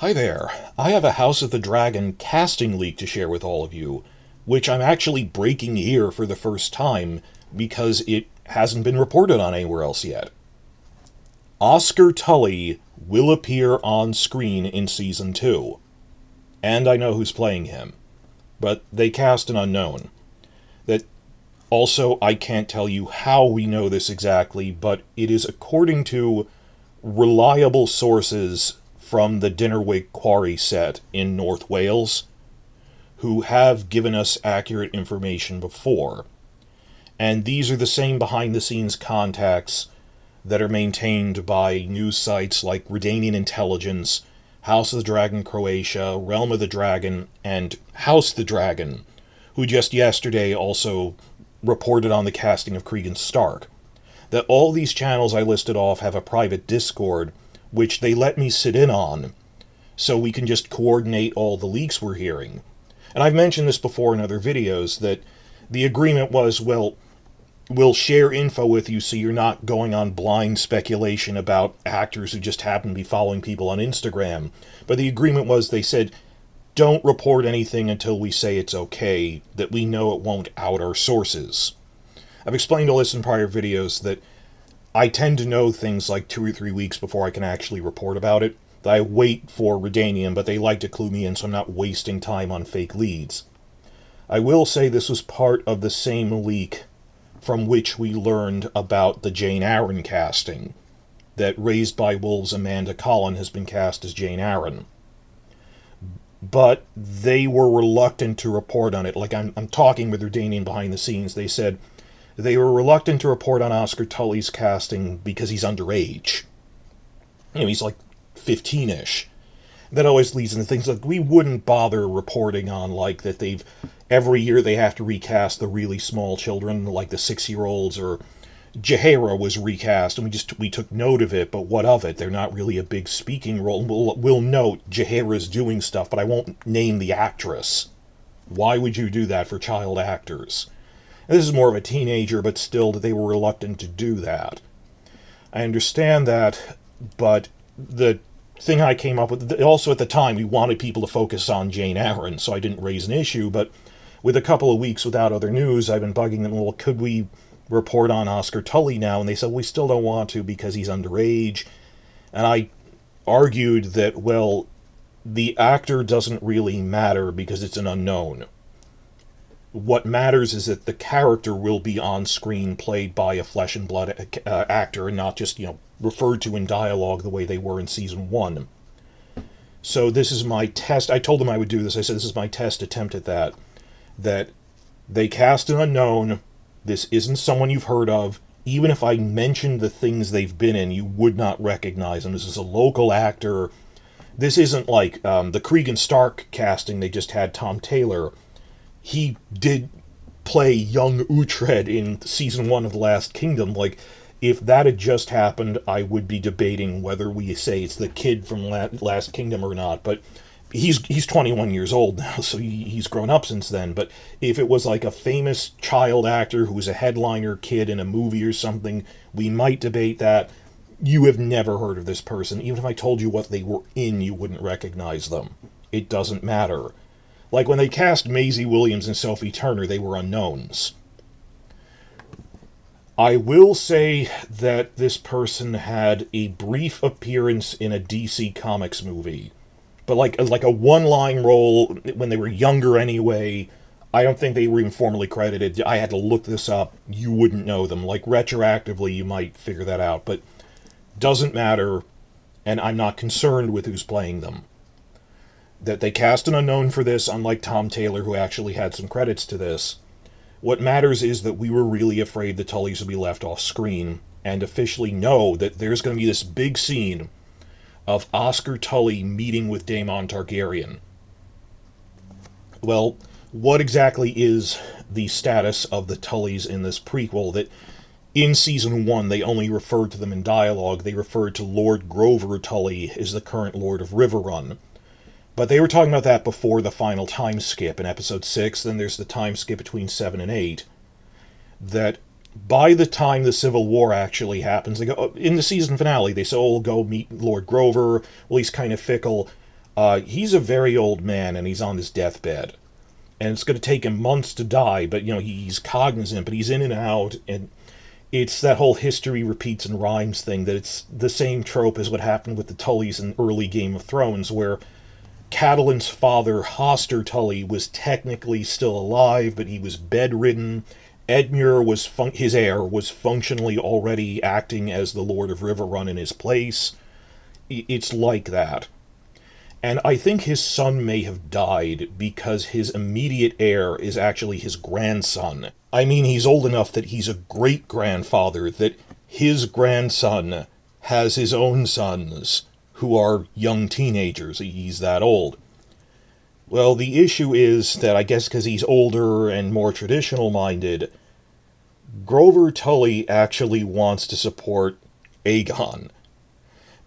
Hi there. I have a House of the Dragon casting leak to share with all of you, which I'm actually breaking here for the first time because it hasn't been reported on anywhere else yet. Oscar Tully will appear on screen in Season 2, and I know who's playing him, but they cast an unknown. That also, I can't tell you how we know this exactly, but it is according to reliable sources from the Dinnerwick Quarry set in North Wales, who have given us accurate information before. And these are the same behind-the-scenes contacts that are maintained by news sites like Redanian Intelligence, House of the Dragon Croatia, Realm of the Dragon, and House the Dragon, who just yesterday also reported on the casting of Cregan Stark. That all these channels I listed off have a private Discord, which they let me sit in on, so we can just coordinate all the leaks we're hearing. And I've mentioned this before in other videos, that the agreement was, well, we'll share info with you so you're not going on blind speculation about actors who just happen to be following people on Instagram. But the agreement was, they said, don't report anything until we say it's okay, that we know it won't out our sources. I've explained all this in prior videos, that I tend to know things like 2 or 3 weeks before I can actually report about it. That I wait for Redanian, but they like to clue me in so I'm not wasting time on fake leads. I will say this was part of the same leak from which we learned about the Jane Arryn casting, that Raised by Wolves Amanda Collin has been cast as Jane Arryn. But they were reluctant to report on it. Like, I'm talking with Redanian behind the scenes. They said they were reluctant to report on Oscar Tully's casting because he's underage. You know, he's like 15-ish. That always leads into things like, we wouldn't bother reporting on, like, that every year they have to recast the really small children, like the 6-year-olds, or Jaehaera was recast, and we took note of it, but what of it? They're not really a big speaking role. We'll note Jaehaera's doing stuff, but I won't name the actress. Why would you do that for child actors? And this is more of a teenager, but still, they were reluctant to do that. I understand that, but the thing I came up with, also at the time, we wanted people to focus on Jane Arryn, so I didn't raise an issue, but with a couple of weeks without other news, I've been bugging them, well, could we report on Oscar Tully now? And they said, we still don't want to because he's underage. And I argued that, well, the actor doesn't really matter because it's an unknown. What matters is that the character will be on screen played by a flesh and blood actor and not just, referred to in dialogue the way they were in Season 1. So this is my test. I told them I would do this. I said, this is my test attempt at that. That they cast an unknown. This isn't someone you've heard of. Even if I mentioned the things they've been in, you would not recognize them. This is a local actor. This isn't like the Cregan Stark casting. They just had Tom Taylor. He did play young Uhtred in Season 1 of The Last Kingdom. Like, if that had just happened, I would be debating whether we say it's the kid from Last Kingdom or not. But he's 21 years old now, so he's grown up since then. But if it was like a famous child actor who was a headliner kid in a movie or something, we might debate that. You have never heard of this person. Even if I told you what they were in, you wouldn't recognize them. It doesn't matter. Like when they cast Maisie Williams and Sophie Turner, they were unknowns. I will say that this person had a brief appearance in a DC Comics movie. But like a one-line role when they were younger anyway. I don't think they were even formally credited. I had to look this up. You wouldn't know them. Like, retroactively, you might figure that out. But doesn't matter, and I'm not concerned with who's playing them. That they cast an unknown for this, unlike Tom Taylor, who actually had some credits to this. What matters is that we were really afraid the Tullys would be left off screen, and officially know that there's going to be this big scene of Oscar Tully meeting with Daemon Targaryen. Well, what exactly is the status of the Tullys in this prequel? That in Season 1, they only referred to them in dialogue. They referred to Lord Grover Tully as the current Lord of Riverrun. But they were talking about that before the final time skip in Episode 6. Then there's the time skip between 7 and 8. That by the time the Civil War actually happens, they go, in the season finale, they say, oh, we'll go meet Lord Grover. Well, he's kind of fickle. He's a very old man, and he's on his deathbed. And it's going to take him months to die, but, he's cognizant, but he's in and out, and it's that whole history repeats and rhymes thing, that it's the same trope as what happened with the Tullys in early Game of Thrones, where Catelyn's father, Hoster Tully, was technically still alive, but he was bedridden. Edmure, his heir, was functionally already acting as the Lord of Riverrun in his place. It's like that. And I think his son may have died because his immediate heir is actually his grandson. I mean, he's old enough that he's a great-grandfather, that his grandson has his own sons who are young teenagers. He's that old. Well, the issue is that I guess because he's older and more traditional-minded, Grover Tully actually wants to support Aegon.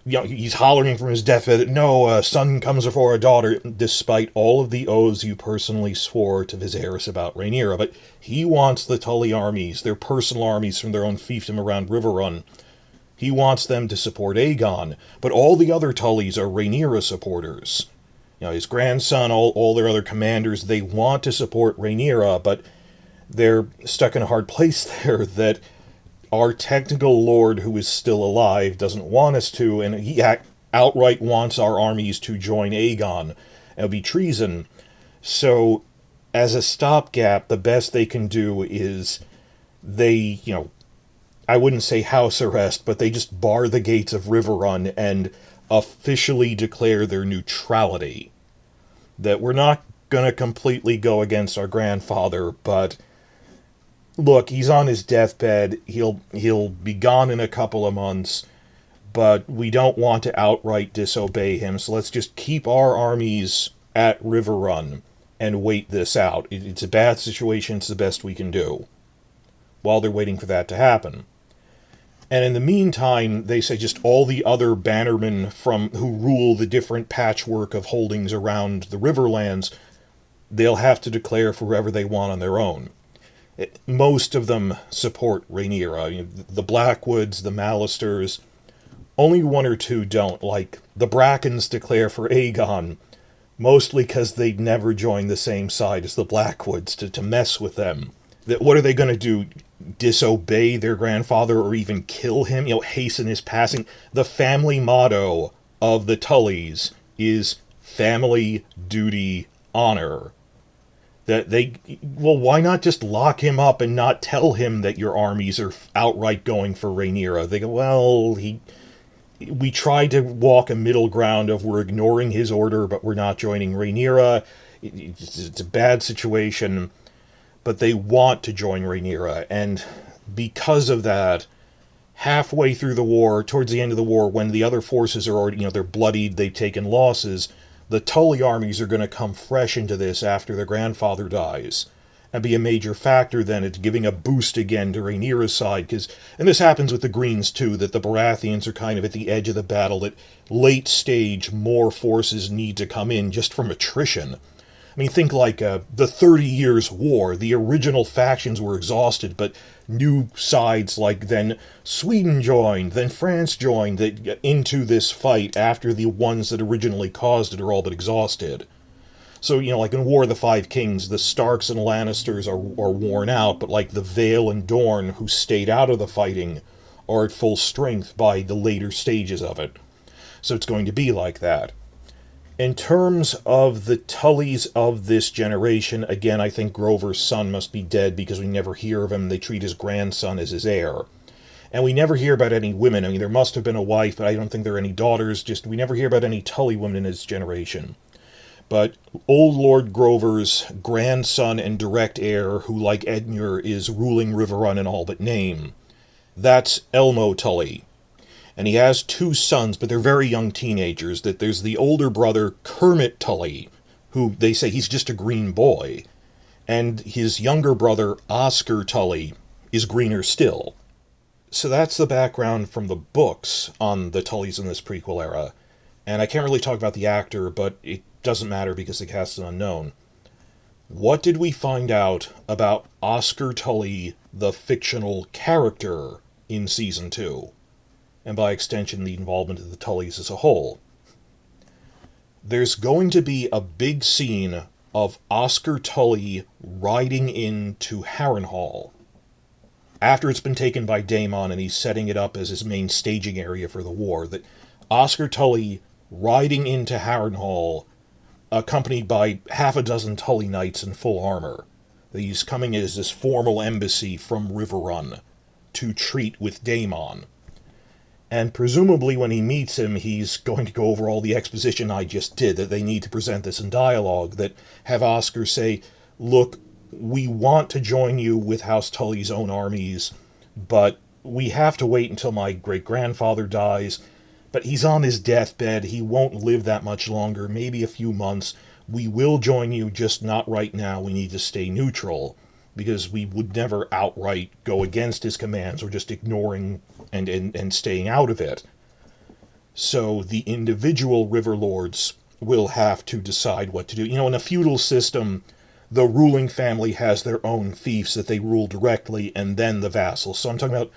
He's hollering from his deathbed, no, a son comes before a daughter, despite all of the oaths you personally swore to Viserys about Rhaenyra. But he wants the Tully armies, their personal armies from their own fiefdom around Riverrun. He wants them to support Aegon, but all the other Tullys are Rhaenyra supporters. His grandson, all their other commanders, they want to support Rhaenyra, but they're stuck in a hard place there that our technical lord who is still alive doesn't want us to, and he outright wants our armies to join Aegon. It would be treason. So, as a stopgap, the best they can do is they, I wouldn't say house arrest, but they just bar the gates of Riverrun and officially declare their neutrality. That we're not going to completely go against our grandfather, but look, he's on his deathbed. He'll be gone in a couple of months, but we don't want to outright disobey him, so let's just keep our armies at Riverrun and wait this out. It's a bad situation, it's the best we can do, while they're waiting for that to happen. And in the meantime, they say just all the other bannermen who rule the different patchwork of holdings around the Riverlands, they'll have to declare for whoever they want on their own. Most of them support Rhaenyra. The Blackwoods, the Mallisters. Only one or two don't. Like, the Brackens declare for Aegon, mostly because they'd never join the same side as the Blackwoods to mess with them. What are they going to do? Disobey their grandfather or even kill him? Hasten his passing? The family motto of the Tullys is family, duty, honor. Why not just lock him up and not tell him that your armies are outright going for Rhaenyra? They go, we tried to walk a middle ground of we're ignoring his order, but we're not joining Rhaenyra. It's a bad situation, but they want to join Rhaenyra, and because of that, halfway through the war, towards the end of the war, when the other forces are already, they're bloodied, they've taken losses, the Tully armies are going to come fresh into this after their grandfather dies, and be a major factor then at giving a boost again to Rhaenyra's side, and this happens with the Greens too, that the Baratheons are kind of at the edge of the battle, that late stage more forces need to come in just from attrition. I mean, think like the 30 Years' War. The original factions were exhausted, but new sides like then Sweden joined, then France joined into this fight after the ones that originally caused it are all but exhausted. So, like in War of the Five Kings, the Starks and Lannisters are worn out, but like the Vale and Dorne, who stayed out of the fighting, are at full strength by the later stages of it. So it's going to be like that. In terms of the Tullys of this generation, again, I think Grover's son must be dead because we never hear of him. They treat his grandson as his heir. And we never hear about any women. I mean, there must have been a wife, but I don't think there are any daughters. We never hear about any Tully women in his generation. But old Lord Grover's grandson and direct heir, who, like Edmure, is ruling Riverrun in all but name, that's Elmo Tully. And he has two sons, but they're very young teenagers. That there's the older brother, Kermit Tully, who they say he's just a green boy. And his younger brother, Oscar Tully, is greener still. So that's the background from the books on the Tullys in this prequel era. And I can't really talk about the actor, but it doesn't matter because the cast is unknown. What did we find out about Oscar Tully, the fictional character, in Season 2? And by extension, the involvement of the Tullys as a whole? There's going to be a big scene of Oscar Tully riding into Harrenhal after it's been taken by Daemon and he's setting it up as his main staging area for the war. That Oscar Tully riding into Harrenhal, accompanied by half a dozen Tully knights in full armor. That he's coming as this formal embassy from Riverrun to treat with Daemon. And presumably when he meets him, he's going to go over all the exposition I just did, that they need to present this in dialogue, that have Oscar say, look, we want to join you with House Tully's own armies, but we have to wait until my great-grandfather dies, but he's on his deathbed, he won't live that much longer, maybe a few months. We will join you, just not right now, we need to stay neutral, because we would never outright go against his commands or just ignoring and staying out of it. So the individual river lords will have to decide what to do. In a feudal system, the ruling family has their own fiefs that they rule directly, and then the vassals. So I'm talking about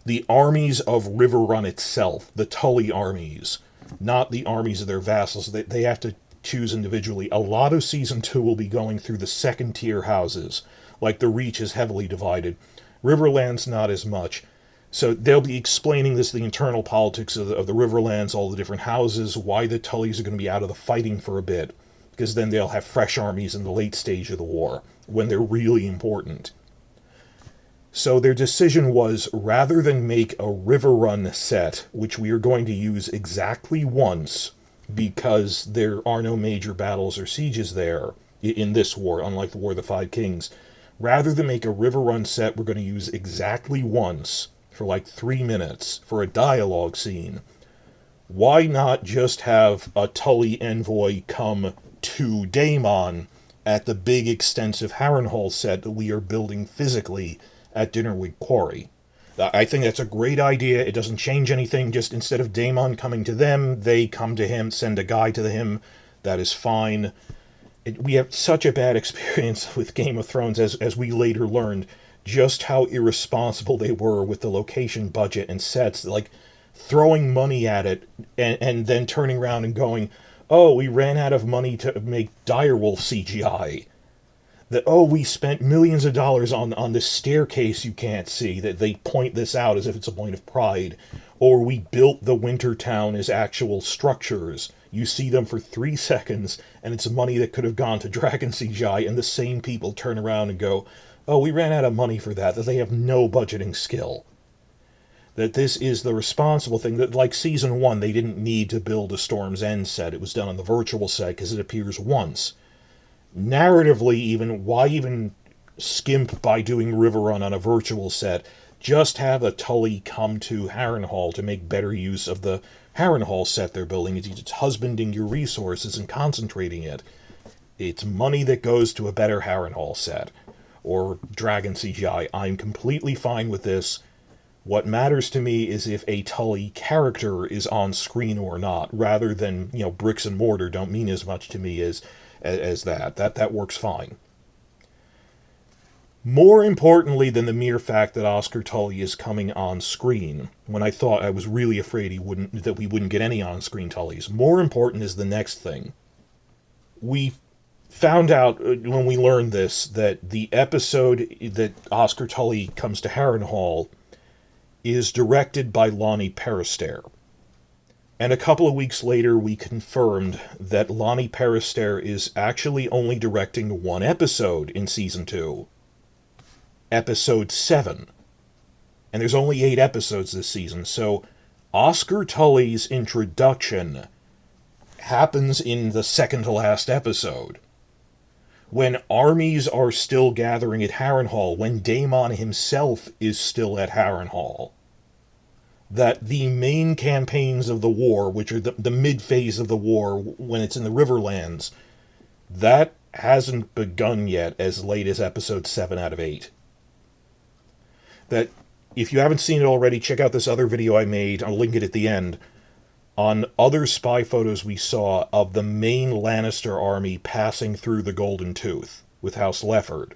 the armies of Riverrun itself, the Tully armies, not the armies of their vassals. They have to choose individually. A lot of Season 2 will be going through the second-tier houses, like the Reach is heavily divided. Riverlands, not as much. So they'll be explaining the internal politics of the Riverlands, all the different houses, why the Tullys are going to be out of the fighting for a bit, because then they'll have fresh armies in the late stage of the war, when they're really important. So their decision was, rather than make a Riverrun set, which we are going to use exactly once, because there are no major battles or sieges there in this war, unlike the War of the Five Kings, rather than make a Riverrun set we're going to use exactly once, for like 3 minutes, for a dialogue scene, why not just have a Tully envoy come to Daemon at the big extensive Harrenhal set that we are building physically at Dinnerwig Quarry? I think that's a great idea. It doesn't change anything. Just instead of Daemon coming to them, they come to him, send a guy to him. That is fine. We have such a bad experience with Game of Thrones, as we later learned, just how irresponsible they were with the location budget and sets, like throwing money at it and then turning around and going, oh, we ran out of money to make Direwolf CGI. That, oh, we spent millions of dollars on this staircase you can't see, that they point this out as if it's a point of pride. Or we built the Winter Town as actual structures. You see them for 3 seconds, and it's money that could have gone to Dragon CGI, and the same people turn around and go, oh, we ran out of money for that they have no budgeting skill. That this is the responsible thing, that like Season 1, they didn't need to build a Storm's End set. It was done on the virtual set because it appears once. Narratively, even, why even skimp by doing Riverrun on a virtual set? Just have a Tully come to Harrenhal to make better use of the Harrenhal set they're building. It's husbanding your resources and concentrating it. It's money that goes to a better Harrenhal set, or Dragon CGI. I'm completely fine with this. What matters to me is if a Tully character is on screen or not, rather than, bricks and mortar don't mean as much to me as that. That works fine. More importantly than the mere fact that Oscar Tully is coming on screen, when I thought I was really afraid that we wouldn't get any on-screen Tullys, more important is the next thing. We found out when we learned this that the episode that Oscar Tully comes to Harrenhal is directed by Lonnie Perister. And a couple of weeks later, we confirmed that Lonnie Perister is actually only directing one episode in Season 2. Episode 7. And there's only 8 episodes this season, so Oscar Tully's introduction happens in the second-to-last episode. When armies are still gathering at Harrenhal, when Daemon himself is still at Harrenhal. That the main campaigns of the war, which are the mid-phase of the war when it's in the Riverlands, that hasn't begun yet as late as episode 7 out of 8. That, if you haven't seen it already, check out this other video I made, I'll link it at the end, on other spy photos we saw of the main Lannister army passing through the Golden Tooth with House Lefford.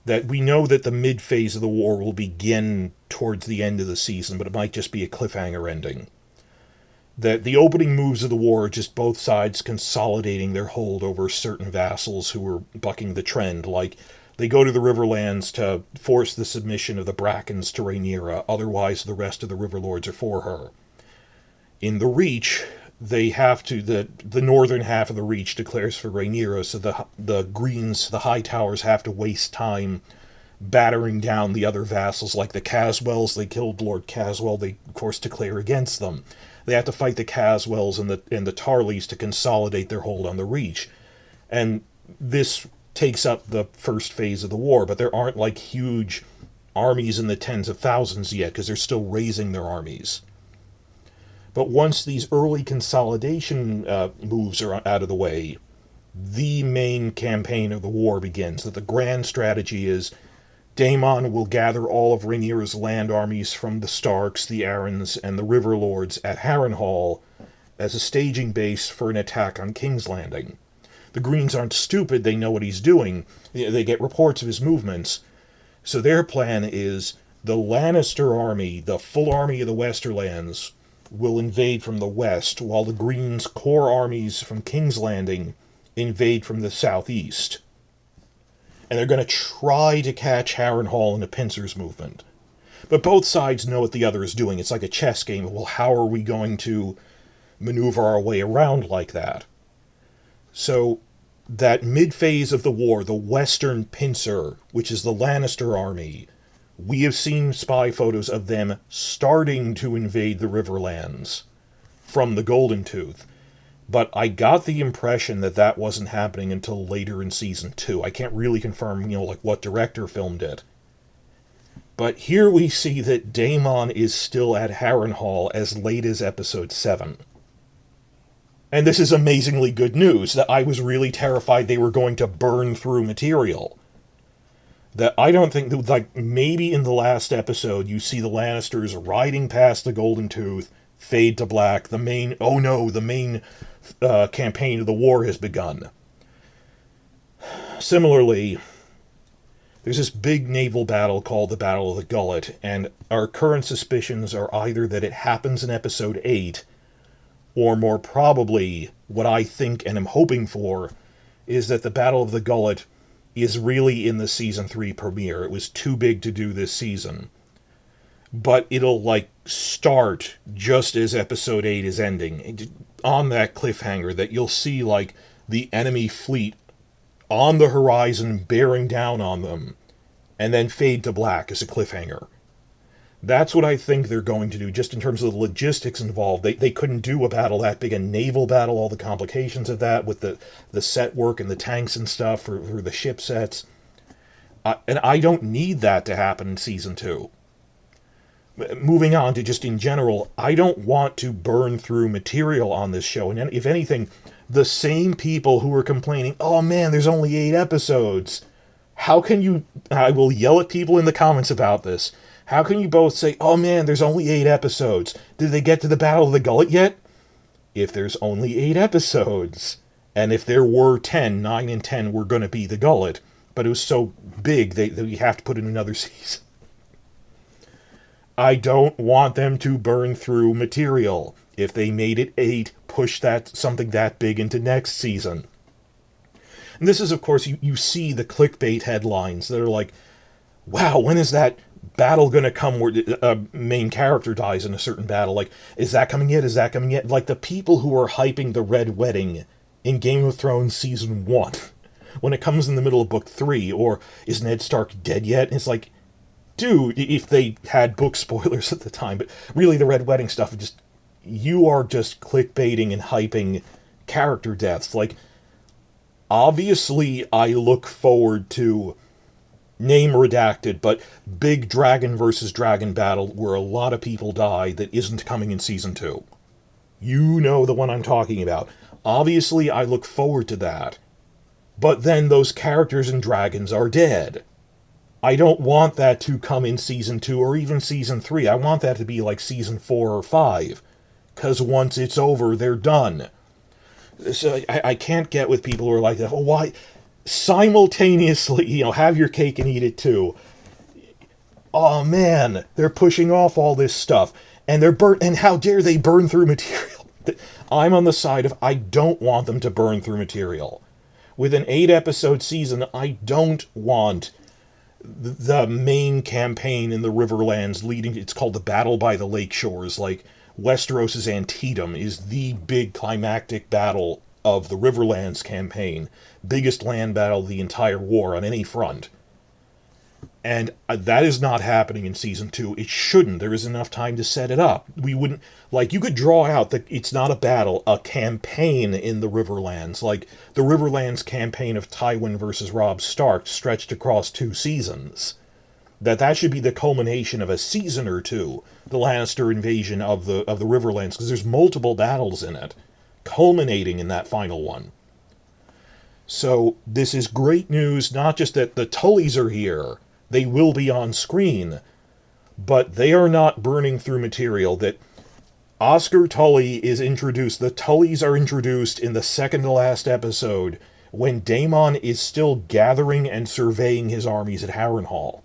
That we know that the mid-phase of the war will begin towards the end of the season, but it might just be a cliffhanger ending. That the opening moves of the war are just both sides consolidating their hold over certain vassals who are bucking the trend. Like, they go to the Riverlands to force the submission of the Brackens to Rhaenyra, otherwise the rest of the Riverlords are for her. In the Reach, they have to, the northern half of the Reach declares for Rhaenyra, so the Greens, the High Towers, have to waste time battering down the other vassals like the Caswells. They killed Lord Caswell, they of course declare against them. They have to fight the Caswells and the Tarleys to consolidate their hold on the Reach. And this takes up the first phase of the war, but there aren't like huge armies in the tens of thousands yet, because they're still raising their armies. But once these early consolidation moves are out of the way, the main campaign of the war begins. That the grand strategy is Daemon will gather all of Rhaenyra's land armies from the Starks, the Arryns, and the Riverlords at Harrenhal as a staging base for an attack on King's Landing. The Greens aren't stupid, they know what he's doing. They get reports of his movements. So their plan is the Lannister army, the full army of the Westerlands, will invade from the west, while the Greens' core armies from King's Landing invade from the southeast. And they're going to try to catch Harrenhal in a pincers movement. But both sides know what the other is doing. It's like a chess game. Well, how are we going to maneuver our way around like that? So, that mid-phase of the war, the Western Pincer, which is the Lannister army, we have seen spy photos of them starting to invade the Riverlands from the Golden Tooth. But I got the impression that that wasn't happening until later in Season 2. I can't really confirm, like what director filmed it. But here we see that Daemon is still at Harrenhal as late as Episode 7. And this is amazingly good news, that I was really terrified they were going to burn through material. That I don't think, that, like, maybe in the last episode you see the Lannisters riding past the Golden Tooth, fade to black, the main campaign of the war has begun. Similarly, there's this big naval battle called the Battle of the Gullet, and our current suspicions are either that it happens in Episode 8, or more probably, what I think and am hoping for, is that the Battle of the Gullet is really in the Season 3 premiere. It was too big to do this season. But it'll, start just as Episode 8 is ending, on that cliffhanger, that you'll see, the enemy fleet on the horizon bearing down on them, and then fade to black as a cliffhanger. That's what I think they're going to do, just in terms of the logistics involved. They couldn't do a battle that big, a naval battle, all the complications of that, with the set work and the tanks and stuff for the ship sets. And I don't need that to happen in Season 2. Moving on to just in general, I don't want to burn through material on this show. And if anything, the same people who are complaining, oh man, there's only 8 episodes. How can you... I will yell at people in the comments about this. How can you both say, oh man, there's only 8 episodes? Did they get to the Battle of the Gullet yet? If there's only 8 episodes, and if there were 10, 9 and 10 were going to be the Gullet, but it was so big that you have to put in another season. I don't want them to burn through material. If they made it 8, push something that big into next season. And this is, of course, you see the clickbait headlines that are like, wow, when is that battle going to come where a main character dies in a certain battle? Like, is that coming yet? Is that coming yet? Like the people who are hyping the Red Wedding in Game of Thrones Season 1, when it comes in the middle of Book 3, or is Ned Stark dead yet? And it's like, dude, if they had book spoilers at the time, but really the Red Wedding stuff, you are just clickbaiting and hyping character deaths. Like, obviously I look forward to, name redacted, but big dragon versus dragon battle where a lot of people die that isn't coming in Season 2. You know the one I'm talking about. Obviously I look forward to that. But then those characters and dragons are dead. I don't want that to come in Season 2 or even Season 3. I want that to be like Season 4 or 5. Because once it's over, they're done. So I can't get with people who are like that. Oh, why? Simultaneously, have your cake and eat it too. Oh man, they're pushing off all this stuff. And and how dare they burn through material? I'm on the side of I don't want them to burn through material. With an 8-episode season, I don't want the main campaign in the Riverlands leading. It's called the Battle by the Lake Shores. Like, Westeros' Antietam is the big climactic battle of the Riverlands campaign. Biggest land battle of the entire war on any front. And that is not happening in season 2. It shouldn't. There is enough time to set it up. We wouldn't, like, you could draw out that it's not a battle, a campaign in the Riverlands. Like, the Riverlands campaign of Tywin versus Robb Stark stretched across 2 seasons. That should be the culmination of a season or two, the Lannister invasion of the Riverlands, because there's multiple battles in it, culminating in that final one. So, this is great news, not just that the Tullys are here, they will be on screen, but they are not burning through material. That Oscar Tully is introduced, the Tullys are introduced in the second to last episode, when Daemon is still gathering and surveying his armies at Harrenhal.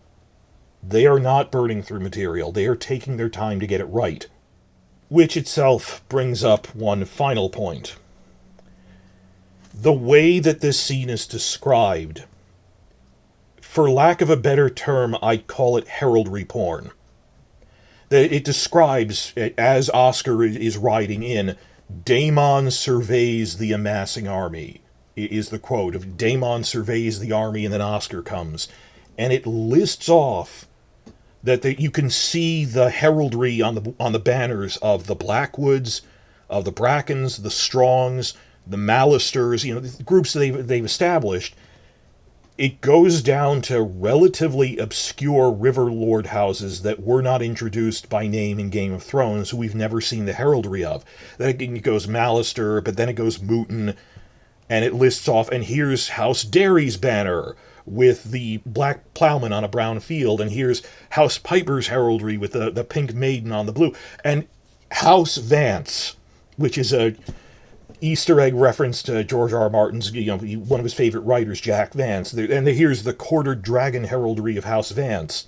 They are not burning through material, they are taking their time to get it right. Which itself brings up one final point. The way that this scene is described, for lack of a better term, I'd call it heraldry porn. It describes, as Oscar is riding in, Daemon surveys the amassing army, is the quote of Daemon surveys the army, and then Oscar comes. And it lists off that you can see the heraldry on the banners of the Blackwoods, of the Brackens, the Strongs, the Mallisters, the groups they've established. It goes down to relatively obscure river lord houses that were not introduced by name in Game of Thrones, who we've never seen the heraldry of. Then it goes Mallister, but then it goes Mooton, and it lists off, and here's House Derry's banner with the black plowman on a brown field, and here's House Piper's heraldry with the pink maiden on the blue, and House Vance, which is a Easter egg reference to George R. R. Martin's, one of his favorite writers, Jack Vance. And here's the quartered dragon heraldry of House Vance.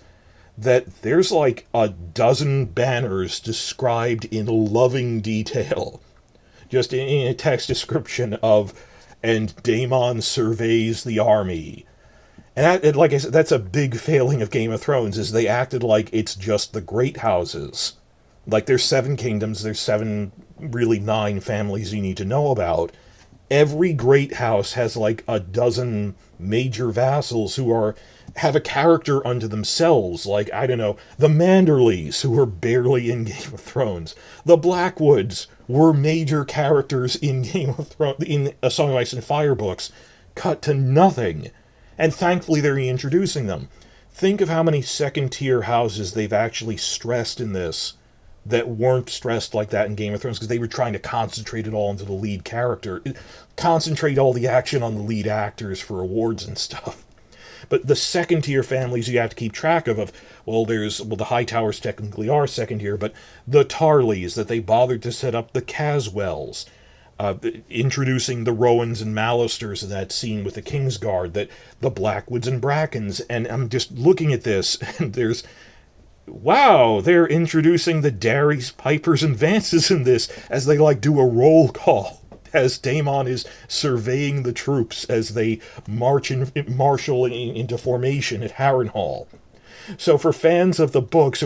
That there's like a dozen banners described in loving detail, just in a text description of, and Daemon surveys the army. And like I said, that's a big failing of Game of Thrones, is they acted like it's just the great houses. Like, there's 7 kingdoms, there's 9 families you need to know about. Every great house has like a dozen major vassals who have a character unto themselves. Like, I don't know, the Manderleys, who were barely in Game of Thrones. The Blackwoods were major characters in Game of Thrones, in A Song of Ice and Fire books, cut to nothing. And thankfully they're reintroducing them. Think of how many second-tier houses they've actually stressed in this that weren't stressed like that in Game of Thrones, because they were trying to concentrate it all into the lead character. Concentrate all the action on the lead actors for awards and stuff. But the second-tier families you have to keep track of, the Hightowers technically are second-tier, but the Tarleys, that they bothered to set up the Caswells, introducing the Rowans and Mallisters in that scene with the Kingsguard, that the Blackwoods and Brackens, and I'm just looking at this, and wow, they're introducing the Darrys, Pipers, and Vances in this as they do a roll call, as Daemon is surveying the troops as they marshal into formation at Harrenhal. So for fans of the books,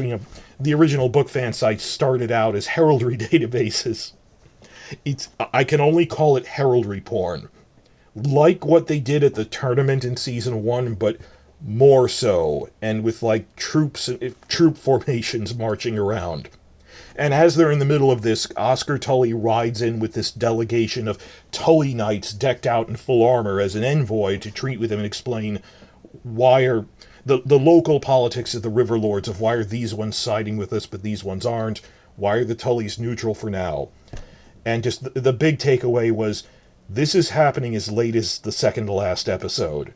the original book fan sites started out as heraldry databases. I can only call it heraldry porn. Like what they did at the tournament in season 1, but more so, and with troop formations marching around. And as they're in the middle of this, Oscar Tully rides in with this delegation of Tully knights decked out in full armor as an envoy to treat with him and explain why are the local politics of the River Lords, of why are these ones siding with us but these ones aren't, why are the Tullys neutral for now. And just the big takeaway was, this is happening as late as the second to last episode.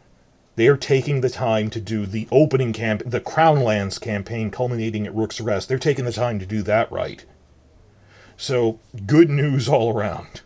They are taking the time to do the opening the Crownlands campaign culminating at Rook's Rest. They're taking the time to do that right. So, good news all around.